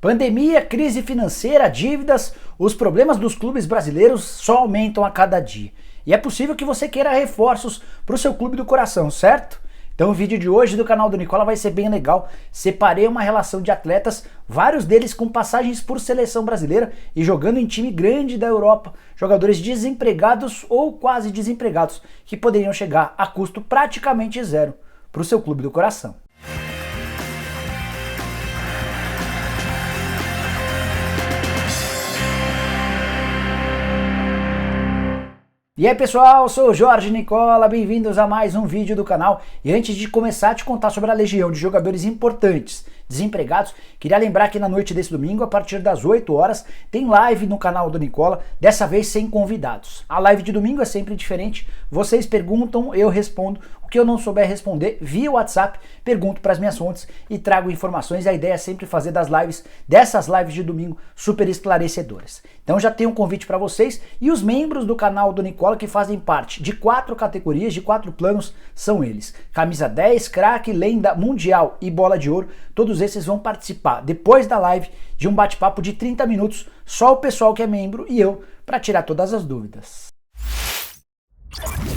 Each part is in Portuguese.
Pandemia, crise financeira, dívidas, os problemas dos clubes brasileiros só aumentam a cada dia. E é possível que você queira reforços para o seu clube do coração, certo? Então o vídeo de hoje do canal do Nicola vai ser bem legal. Separei uma relação de atletas, vários deles com passagens por seleção brasileira e jogando em time grande da Europa. Jogadores desempregados ou quase desempregados, que poderiam chegar a custo praticamente zero para o seu clube do coração. E aí pessoal, eu sou o Jorge Nicola, bem-vindos a mais um vídeo do canal. E antes de começar a te contar sobre a legião de jogadores importantes, desempregados, queria lembrar que na noite desse domingo, a partir das 8 horas, tem live no canal do Nicola, dessa vez sem convidados. A live de domingo é sempre diferente, vocês perguntam, eu respondo. O que eu não souber responder, via WhatsApp, pergunto para as minhas fontes e trago informações. A ideia é sempre fazer dessas lives de domingo, super esclarecedoras. Então já tenho um convite para vocês, e os membros do canal do Nicola que fazem parte de 4 categorias, de 4 planos, são eles: camisa 10, craque, lenda, mundial e bola de ouro. Todos esses vão participar depois da live de um bate-papo de 30 minutos, só o pessoal que é membro e eu, para tirar todas as dúvidas.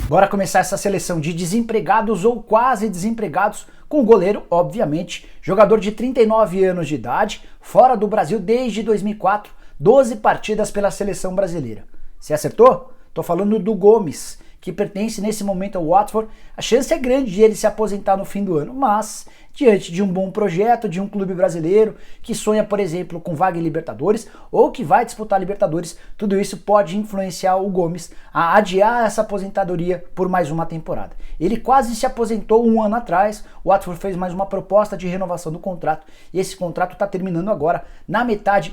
Bora começar essa seleção de desempregados ou quase desempregados com o goleiro, obviamente, jogador de 39 anos de idade, fora do Brasil desde 2004, 12 partidas pela seleção brasileira. Você acertou? Tô falando do Gomes, que pertence nesse momento ao Watford. A chance é grande de ele se aposentar no fim do ano, mas diante de um bom projeto, de um clube brasileiro que sonha, por exemplo, com vaga em Libertadores ou que vai disputar Libertadores, tudo isso pode influenciar o Gomes a adiar essa aposentadoria por mais uma temporada. Ele quase se aposentou um ano atrás, o Watford fez mais uma proposta de renovação do contrato e esse contrato está terminando agora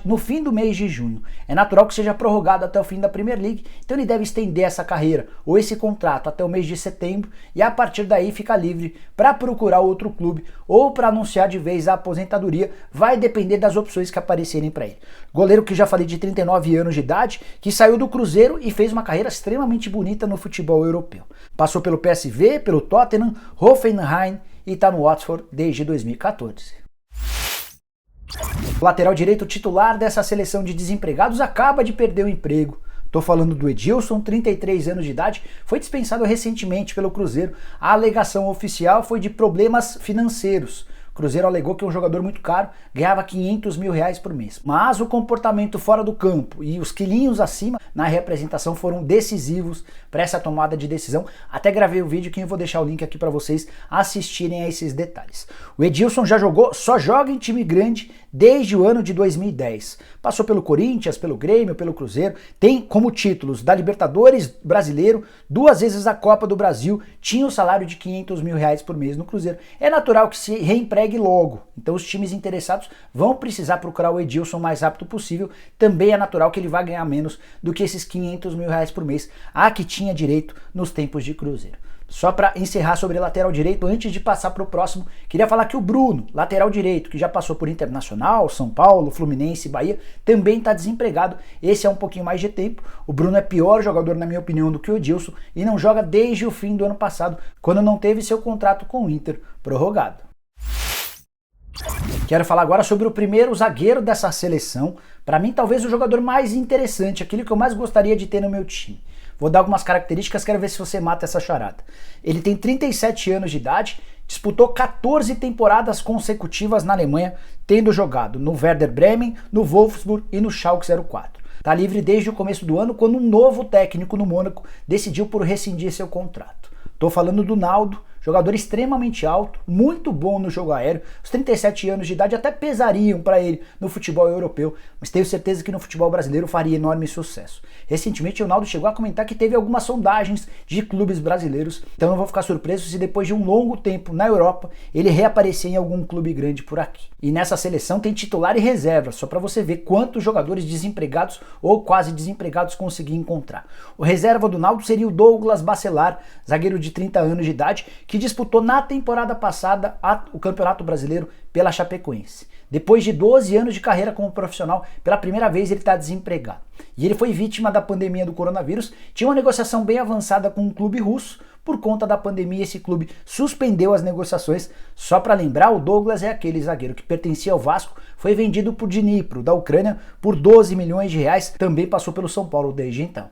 no fim do mês de junho. É natural que seja prorrogado até o fim da Premier League, então ele deve estender essa carreira ou esse contrato até o mês de setembro e a partir daí fica livre para procurar outro clube ou para anunciar de vez a aposentadoria. Vai depender das opções que aparecerem para ele. Goleiro que já falei, de 39 anos de idade, que saiu do Cruzeiro e fez uma carreira extremamente bonita no futebol europeu. Passou pelo PSV, pelo Tottenham, Hoffenheim e está no Watford desde 2014. O lateral direito titular dessa seleção de desempregados acaba de perder o emprego. Estou falando do Edilson, 33 anos de idade, foi dispensado recentemente pelo Cruzeiro. A alegação oficial foi de problemas financeiros. O Cruzeiro alegou que um jogador muito caro ganhava R$500 mil por mês. Mas o comportamento fora do campo e os quilinhos acima na representação foram decisivos para essa tomada de decisão. Até gravei o vídeo que eu vou deixar o link aqui para vocês assistirem a esses detalhes. O Edilson só joga em time grande desde o ano de 2010. Passou pelo Corinthians, pelo Grêmio, pelo Cruzeiro, tem como títulos da Libertadores brasileiro, 2 vezes a Copa do Brasil, tinha o salário de R$500 mil por mês no Cruzeiro. É natural que se reempregue logo, então os times interessados vão precisar procurar o Edilson o mais rápido possível. Também é natural que ele vai ganhar menos do que esses R$500 mil por mês a que tinha direito nos tempos de Cruzeiro. Só para encerrar sobre lateral direito, antes de passar para o próximo, queria falar que o Bruno, lateral direito, que já passou por Internacional, São Paulo, Fluminense, Bahia, também está desempregado. Esse é um pouquinho mais de tempo. O Bruno é pior jogador, na minha opinião, do que o Edilson e não joga desde o fim do ano passado, quando não teve seu contrato com o Inter prorrogado. Quero falar agora sobre o primeiro zagueiro dessa seleção. Para mim, talvez o jogador mais interessante, aquele que eu mais gostaria de ter no meu time. Vou dar algumas características, quero ver se você mata essa charada. Ele tem 37 anos de idade, disputou 14 temporadas consecutivas na Alemanha, tendo jogado no Werder Bremen, no Wolfsburg e no Schalke 04. Está livre desde o começo do ano, quando um novo técnico no Mônaco decidiu por rescindir seu contrato. Estou falando do Naldo, jogador extremamente alto, muito bom no jogo aéreo. Os 37 anos de idade até pesariam para ele no futebol europeu, mas tenho certeza que no futebol brasileiro faria enorme sucesso. Recentemente o Naldo chegou a comentar que teve algumas sondagens de clubes brasileiros, então não vou ficar surpreso se depois de um longo tempo na Europa ele reaparecer em algum clube grande por aqui. E nessa seleção tem titular e reserva, só para você ver quantos jogadores desempregados ou quase desempregados consegui encontrar. O reserva do Naldo seria o Douglas Bacelar, zagueiro de 30 anos de idade, que disputou na temporada passada o Campeonato Brasileiro pela Chapecoense. Depois de 12 anos de carreira como profissional, pela primeira vez ele está desempregado. E ele foi vítima da pandemia do coronavírus, tinha uma negociação bem avançada com um clube russo, por conta da pandemia esse clube suspendeu as negociações. Só para lembrar, o Douglas é aquele zagueiro que pertencia ao Vasco, foi vendido por Dnipro, da Ucrânia, por 12 milhões de reais, também passou pelo São Paulo desde então.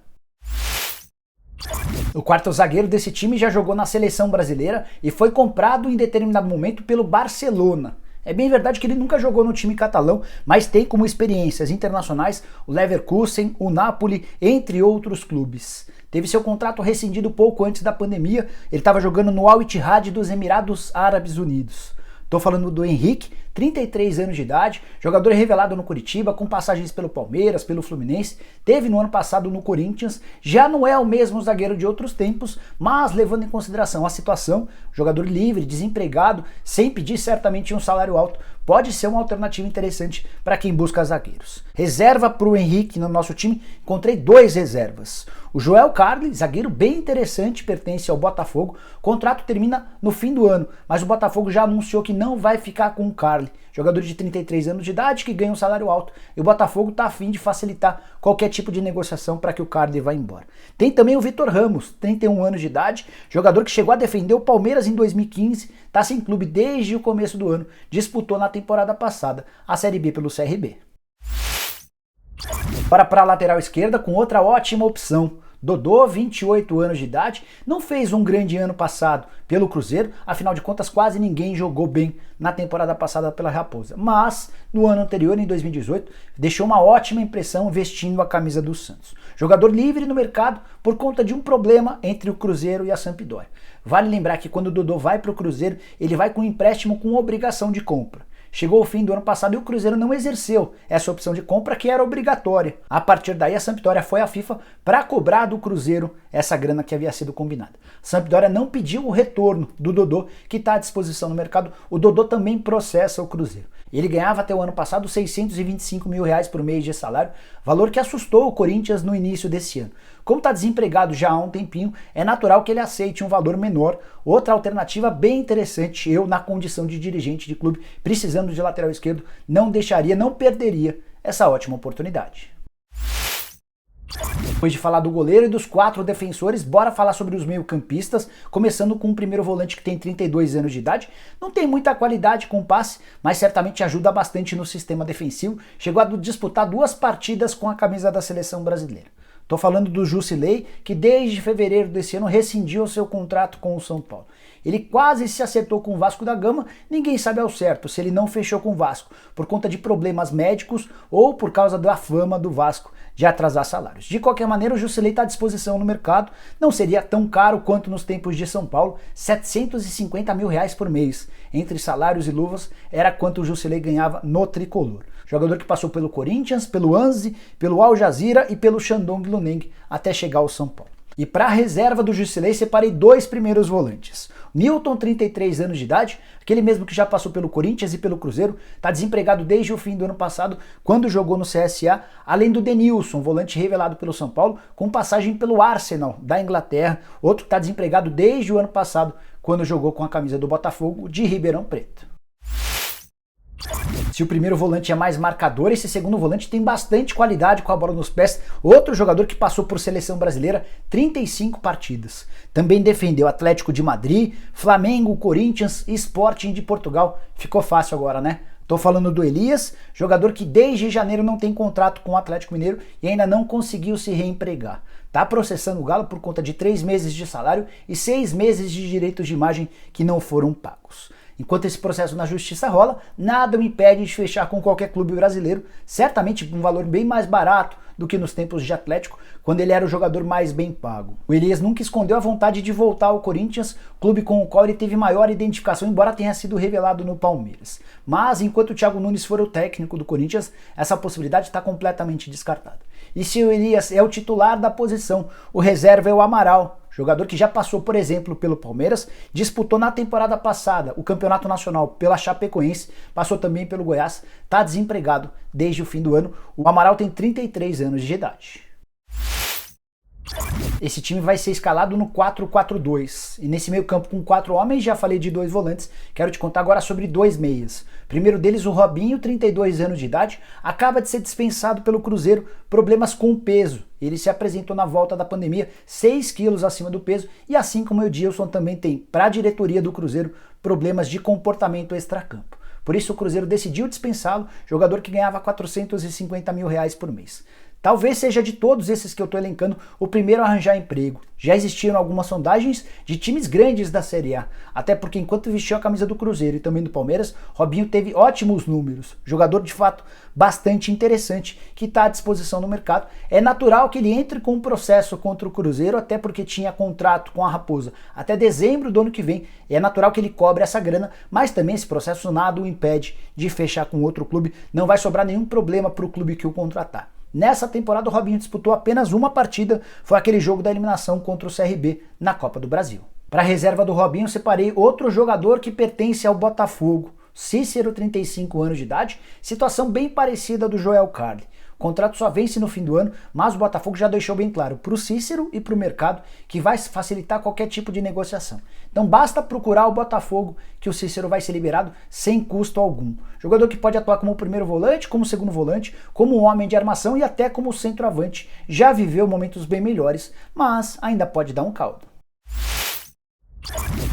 O quarto zagueiro desse time já jogou na seleção brasileira e foi comprado em determinado momento pelo Barcelona. É bem verdade que ele nunca jogou no time catalão, mas tem como experiências internacionais o Leverkusen, o Napoli, entre outros clubes. Teve seu contrato rescindido pouco antes da pandemia, ele estava jogando no Al Ittihad dos Emirados Árabes Unidos. Estou falando do Henrique, 33 anos de idade, jogador revelado no Curitiba, com passagens pelo Palmeiras, pelo Fluminense, teve no ano passado no Corinthians, já não é o mesmo zagueiro de outros tempos, mas levando em consideração a situação, jogador livre, desempregado, sem pedir certamente um salário alto, pode ser uma alternativa interessante para quem busca zagueiros. Reserva para o Henrique no nosso time, encontrei 2 reservas. O Joel Carli, zagueiro bem interessante, pertence ao Botafogo, o contrato termina no fim do ano, mas o Botafogo já anunciou que não vai ficar com o Carli, jogador de 33 anos de idade que ganha um salário alto, e o Botafogo está a fim de facilitar qualquer tipo de negociação para que o Carli vá embora. Tem também o Vitor Ramos, 31 anos de idade, jogador que chegou a defender o Palmeiras em 2015, está sem clube desde o começo do ano, disputou na temporada passada a Série B pelo CRB. Bora para a lateral esquerda com outra ótima opção. Dodô, 28 anos de idade, não fez um grande ano passado pelo Cruzeiro, afinal de contas quase ninguém jogou bem na temporada passada pela Raposa, mas no ano anterior, em 2018, deixou uma ótima impressão vestindo a camisa do Santos. Jogador livre no mercado por conta de um problema entre o Cruzeiro e a Sampdoria. Vale lembrar que quando o Dodô vai para o Cruzeiro, ele vai com um empréstimo com obrigação de compra. Chegou o fim do ano passado e o Cruzeiro não exerceu essa opção de compra que era obrigatória. A partir daí a Sampdoria foi à FIFA para cobrar do Cruzeiro essa grana que havia sido combinada. A Sampdoria não pediu o retorno do Dodô, que está à disposição no mercado. O Dodô também processa o Cruzeiro. Ele ganhava até o ano passado 625 mil reais por mês de salário, valor que assustou o Corinthians no início desse ano. Como está desempregado já há um tempinho, é natural que ele aceite um valor menor. Outra alternativa bem interessante, eu na condição de dirigente de clube, precisando de lateral esquerdo, não deixaria, não perderia essa ótima oportunidade. Depois de falar do goleiro e dos 4 defensores, bora falar sobre os meio-campistas, começando com o primeiro volante que tem 32 anos de idade. Não tem muita qualidade com passe, mas certamente ajuda bastante no sistema defensivo. Chegou a disputar 2 partidas com a camisa da seleção brasileira. Estou falando do Jusilei, que desde fevereiro desse ano rescindiu seu contrato com o São Paulo. Ele quase se acertou com o Vasco da Gama, ninguém sabe ao certo se ele não fechou com o Vasco por conta de problemas médicos ou por causa da fama do Vasco de atrasar salários. De qualquer maneira, o Jusilei está à disposição no mercado, não seria tão caro quanto nos tempos de São Paulo, 750 mil reais por mês. Entre salários e luvas, era quanto o Jusilei ganhava no tricolor. Jogador que passou pelo Corinthians, pelo Anzi, pelo Al Jazeera e pelo Shandong Luneng até chegar ao São Paulo. E para a reserva do Jusilei, separei 2 primeiros volantes. Newton, 33 anos de idade, aquele mesmo que já passou pelo Corinthians e pelo Cruzeiro, está desempregado desde o fim do ano passado, quando jogou no CSA, além do Denilson, volante revelado pelo São Paulo, com passagem pelo Arsenal, da Inglaterra, outro que está desempregado desde o ano passado, quando jogou com a camisa do Botafogo, de Ribeirão Preto. Se o primeiro volante é mais marcador, esse segundo volante tem bastante qualidade com a bola nos pés. Outro jogador que passou por seleção brasileira, 35 partidas. Também defendeu Atlético de Madrid, Flamengo, Corinthians e Sporting de Portugal. Ficou fácil agora, né? Tô falando do Elias, jogador que desde janeiro não tem contrato com o Atlético Mineiro e ainda não conseguiu se reempregar. Tá processando o Galo por conta de 3 meses de salário e 6 meses de direitos de imagem que não foram pagos. Enquanto esse processo na justiça rola, nada o impede de fechar com qualquer clube brasileiro, certamente por um valor bem mais barato do que nos tempos de Atlético, quando ele era o jogador mais bem pago. O Elias nunca escondeu a vontade de voltar ao Corinthians, clube com o qual ele teve maior identificação, embora tenha sido revelado no Palmeiras. Mas enquanto o Thiago Nunes for o técnico do Corinthians, essa possibilidade está completamente descartada. E se o Elias é o titular da posição, o reserva é o Amaral, jogador que já passou, por exemplo, pelo Palmeiras, disputou na temporada passada o Campeonato Nacional pela Chapecoense, passou também pelo Goiás, está desempregado desde o fim do ano. O Amaral tem 33 anos de idade. Esse time vai ser escalado no 4-4-2. E nesse meio campo com 4 homens, já falei de 2 volantes, quero te contar agora sobre 2 meias. Primeiro deles, o Robinho, 32 anos de idade, acaba de ser dispensado pelo Cruzeiro, problemas com o peso. Ele se apresentou na volta da pandemia 6 quilos acima do peso e assim como o Edilson também tem para a diretoria do Cruzeiro problemas de comportamento extracampo. Por isso o Cruzeiro decidiu dispensá-lo, jogador que ganhava R$450 mil por mês. Talvez seja de todos esses que eu estou elencando o primeiro a arranjar emprego. Já existiram algumas sondagens de times grandes da Série A, até porque enquanto vestiu a camisa do Cruzeiro e também do Palmeiras, Robinho teve ótimos números. Jogador de fato bastante interessante que está à disposição no mercado. É natural que ele entre com um processo contra o Cruzeiro, até porque tinha contrato com a Raposa até dezembro do ano que vem. E é natural que ele cobre essa grana, mas também esse processo nada o impede de fechar com outro clube. Não vai sobrar nenhum problema para o clube que o contratar. Nessa temporada o Robinho disputou apenas uma partida, foi aquele jogo da eliminação contra o CRB na Copa do Brasil. Para a reserva do Robinho separei outro jogador que pertence ao Botafogo, Cícero, 35 anos de idade, situação bem parecida do Joel Carli. O contrato só vence no fim do ano, mas o Botafogo já deixou bem claro para o Cícero e para o mercado que vai facilitar qualquer tipo de negociação. Então basta procurar o Botafogo que o Cícero vai ser liberado sem custo algum. Jogador que pode atuar como primeiro volante, como segundo volante, como homem de armação e até como centroavante. Já viveu momentos bem melhores, mas ainda pode dar um caldo.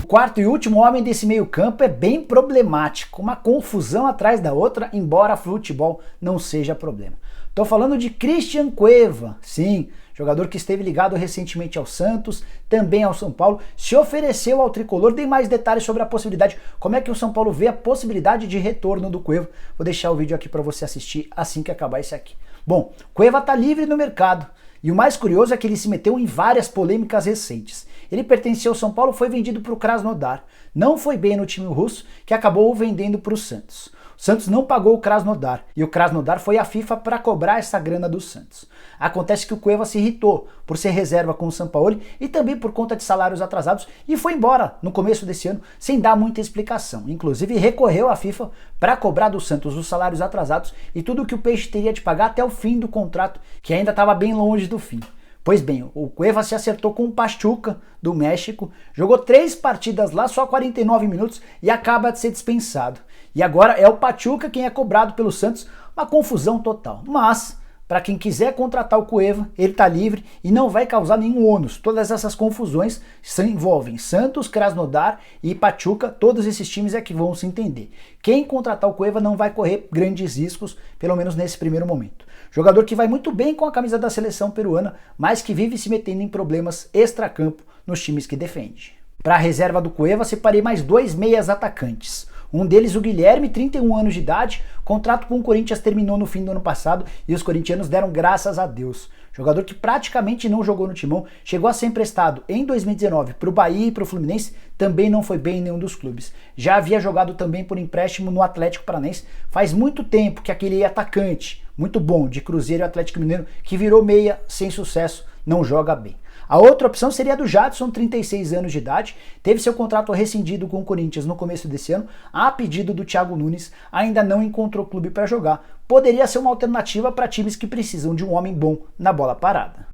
O quarto e último homem desse meio campo é bem problemático, uma confusão atrás da outra, embora futebol não seja problema. Estou falando de Christian Cueva, sim, jogador que esteve ligado recentemente ao Santos, também ao São Paulo, se ofereceu ao tricolor. Dei mais detalhes sobre a possibilidade, como é que o São Paulo vê a possibilidade de retorno do Cueva. Vou deixar o vídeo aqui para você assistir assim que acabar esse aqui. Bom, Cueva está livre no mercado. E o mais curioso é que ele se meteu em várias polêmicas recentes. Ele pertencia ao São Paulo, foi vendido para o Krasnodar. Não foi bem no time russo, que acabou o vendendo para o Santos. O Santos não pagou o Krasnodar, e o Krasnodar foi à FIFA para cobrar essa grana do Santos. Acontece que o Cueva se irritou por ser reserva com o Sampaoli e também por conta de salários atrasados e foi embora no começo desse ano sem dar muita explicação. Inclusive recorreu à FIFA para cobrar do Santos os salários atrasados e tudo o que o Peixe teria de pagar até o fim do contrato, que ainda estava bem longe do fim. Pois bem, o Cueva se acertou com o Pachuca do México, jogou 3 partidas lá, só 49 minutos e acaba de ser dispensado. E agora é o Pachuca quem é cobrado pelo Santos, uma confusão total. Mas, para quem quiser contratar o Cueva, ele está livre e não vai causar nenhum ônus. Todas essas confusões envolvem Santos, Krasnodar e Pachuca, todos esses times é que vão se entender. Quem contratar o Cueva não vai correr grandes riscos, pelo menos nesse primeiro momento. Jogador que vai muito bem com a camisa da seleção peruana, mas que vive se metendo em problemas extracampo nos times que defende. Para a reserva do Cueva, separei mais 2 meias atacantes. Um deles, o Guilherme, 31 anos de idade, contrato com o Corinthians terminou no fim do ano passado e os corintianos deram graças a Deus. Jogador que praticamente não jogou no Timão, chegou a ser emprestado em 2019 para o Bahia e para o Fluminense, também não foi bem em nenhum dos clubes. Já havia jogado também por empréstimo no Atlético Paranaense, faz muito tempo que aquele atacante, muito bom, de Cruzeiro e Atlético Mineiro, que virou meia sem sucesso, não joga bem. A outra opção seria a do Jadson, 36 anos de idade, teve seu contrato rescindido com o Corinthians no começo desse ano, a pedido do Thiago Nunes, ainda não encontrou clube para jogar. Poderia ser uma alternativa para times que precisam de um homem bom na bola parada.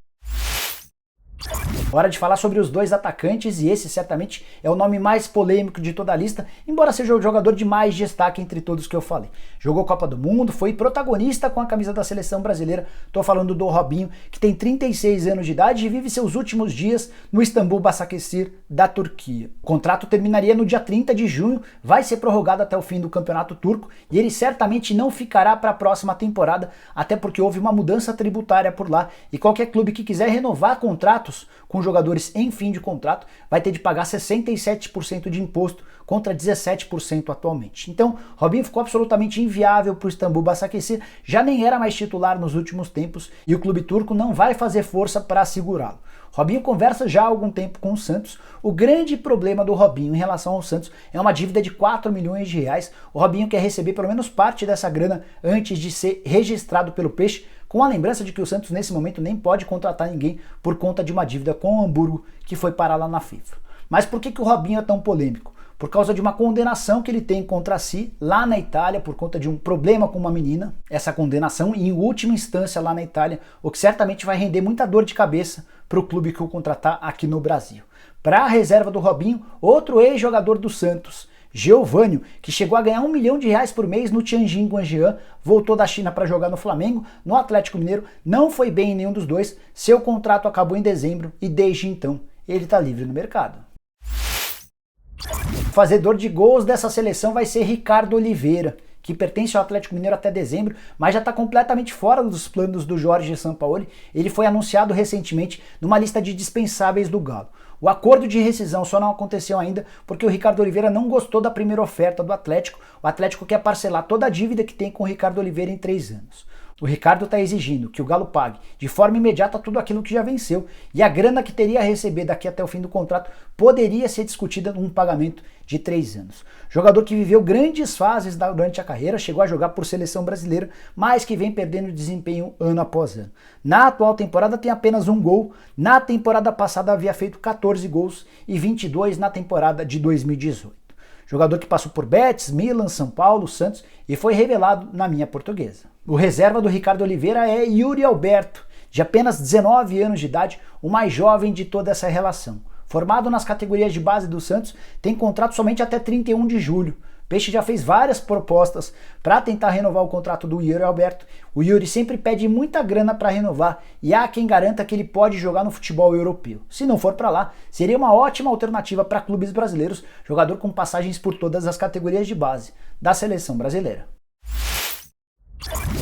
Hora de falar sobre os 2 atacantes, e esse certamente é o nome mais polêmico de toda a lista, embora seja o jogador de mais destaque entre todos que eu falei. Jogou Copa do Mundo, foi protagonista com a camisa da seleção brasileira, tô falando do Robinho, que tem 36 anos de idade e vive seus últimos dias no Istambul Basaksehir da Turquia. O contrato terminaria no dia 30 de junho, vai ser prorrogado até o fim do campeonato turco e ele certamente não ficará para a próxima temporada, até porque houve uma mudança tributária por lá e qualquer clube que quiser renovar contratos com jogadores em fim de contrato vai ter de pagar 67% de imposto contra 17% atualmente. Então, Robinho ficou absolutamente inviável para o Istambul Basaksehir, já nem era mais titular nos últimos tempos e o clube turco não vai fazer força para segurá-lo. Robinho conversa já há algum tempo com o Santos. O grande problema do Robinho em relação ao Santos é uma dívida de 4 milhões de reais. O Robinho quer receber pelo menos parte dessa grana antes de ser registrado pelo Peixe, com a lembrança de que o Santos nesse momento nem pode contratar ninguém por conta de uma dívida com o Hamburgo que foi parar lá na FIFA. Mas por que o Robinho é tão polêmico? Por causa de uma condenação que ele tem contra si lá na Itália por conta de um problema com uma menina. Essa condenação em última instância lá na Itália, o que certamente vai render muita dor de cabeça para o clube que o contratar aqui no Brasil. Para a reserva do Robinho, outro ex-jogador do Santos, Geovânio, que chegou a ganhar R$1 milhão por mês no Tianjin Guangjian, voltou da China para jogar no Flamengo, no Atlético Mineiro, não foi bem em nenhum dos dois, seu contrato acabou em dezembro e desde então ele está livre no mercado. O fazedor de gols dessa seleção vai ser Ricardo Oliveira, que pertence ao Atlético Mineiro até dezembro, mas já está completamente fora dos planos do Jorge Sampaoli. Ele foi anunciado recentemente numa lista de dispensáveis do Galo. O acordo de rescisão só não aconteceu ainda porque o Ricardo Oliveira não gostou da primeira oferta do Atlético. O Atlético quer parcelar toda a dívida que tem com o Ricardo Oliveira em 3 anos. O Ricardo está exigindo que o Galo pague de forma imediata tudo aquilo que já venceu, e a grana que teria a receber daqui até o fim do contrato poderia ser discutida num pagamento de 3 anos. Jogador que viveu grandes fases durante a carreira, chegou a jogar por seleção brasileira, mas que vem perdendo desempenho ano após ano. Na atual temporada tem apenas 1 gol, na temporada passada havia feito 14 gols e 22 na temporada de 2018. Jogador que passou por Betis, Milan, São Paulo, Santos e foi revelado na minha portuguesa. O reserva do Ricardo Oliveira é Yuri Alberto, de apenas 19 anos de idade, o mais jovem de toda essa relação. Formado nas categorias de base do Santos, tem contrato somente até 31 de julho. O Peixe já fez várias propostas para tentar renovar o contrato do Yuri Alberto. O Yuri sempre pede muita grana para renovar e há quem garanta que ele pode jogar no futebol europeu. Se não for para lá, seria uma ótima alternativa para clubes brasileiros, jogador com passagens por todas as categorias de base da seleção brasileira.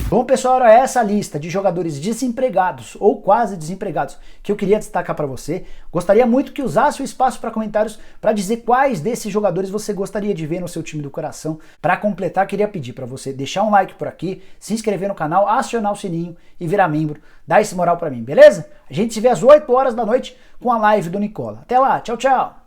Bom, pessoal, era essa a lista de jogadores desempregados ou quase desempregados que eu queria destacar para você. Gostaria muito que usasse o espaço para comentários para dizer quais desses jogadores você gostaria de ver no seu time do coração. Para completar, queria pedir para você deixar um like por aqui, se inscrever no canal, acionar o sininho e virar membro. Dá esse moral para mim, beleza? A gente se vê às 8 horas da noite com a live do Nicola. Até lá, tchau, tchau!